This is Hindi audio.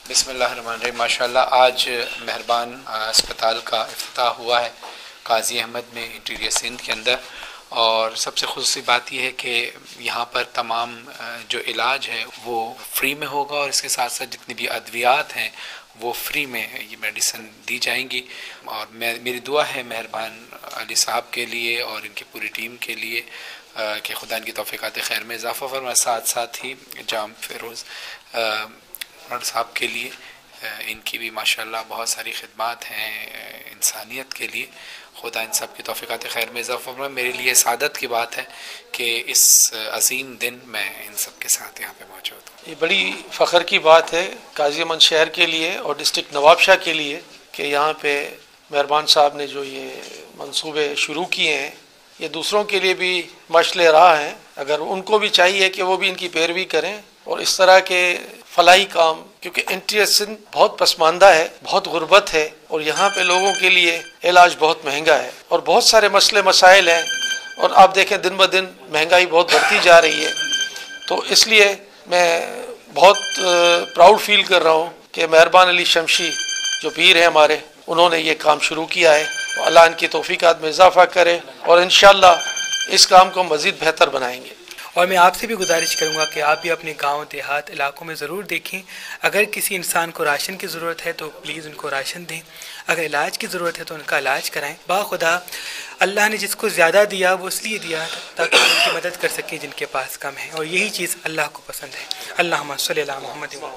बिस्मिल्लाहिर्रहमानिर्रहीम। माशाल्लाह आज मेहरबान अस्पताल का इफ्तिताह हुआ है काजी अहमद में इंटीरियर सिंध के अंदर। और सबसे खुशी बात यह है कि यहाँ पर तमाम जो इलाज है वो फ्री में होगा और इसके साथ साथ जितनी भी अद्वियात हैं वो फ्री में ये मेडिसिन दी जाएंगी। और मेरी दुआ है मेहरबान अली साहब के लिए और इनकी पूरी टीम के लिए कि खुदा इनकी तौफीकात खैर में इजाफ़ा फरमाए। साथ साथ ही जाम फिरोज़ साहब के लिए इनकी भी माशाल्लाह बहुत सारी खिदमात हैं इंसानियत के लिए। खुदा इन सब की तौफीकात खैर में इजाफ़ा फरमाए। मेरे लिए सादत की बात है कि इस अजीम दिन मैं इन सब के साथ यहाँ पे मौजूद हूँ। ये बड़ी फ़ख्र की बात है काजी अहमद शहर के लिए और डिस्ट्रिक्ट नवाबशाह के लिए कि यहाँ पे मेहरबान साहब ने जो ये मंसूबे शुरू किए हैं ये दूसरों के लिए भी मशले राह हैं। अगर उनको भी चाहिए कि वो भी इनकी पैरवी करें और इस तरह के फलाही काम, क्योंकि इंटीरियर सिंध बहुत पसमानदा है, बहुत गुर्बत है और यहाँ पे लोगों के लिए इलाज बहुत महंगा है और बहुत सारे मसले मसाइल हैं। और आप देखें दिन ब दिन महंगाई बहुत बढ़ती जा रही है। तो इसलिए मैं बहुत प्राउड फील कर रहा हूँ कि मेहरबान अली शमशी जो पीर हैं हमारे, उन्होंने ये काम शुरू किया है। तो अल्लाह इनकी तौफीकात में इजाफ़ा करे और इंशाअल्लाह इस काम को मज़ीद बेहतर बनाएंगे। और मैं आपसे भी गुजारिश करूंगा कि आप भी अपने गांव देहात इलाकों में ज़रूर देखें। अगर किसी इंसान को राशन की ज़रूरत है तो प्लीज़ उनको राशन दें, अगर इलाज की ज़रूरत है तो उनका इलाज कराएं। बाखुदा अल्लाह ने जिसको ज़्यादा दिया वो इसलिए दिया ताकि उनकी मदद कर सकें जिनके पास कम है, और यही चीज़ अल्लाह को पसंद है। अल्लाहुम्मा सल्ली अला मुहम्मद व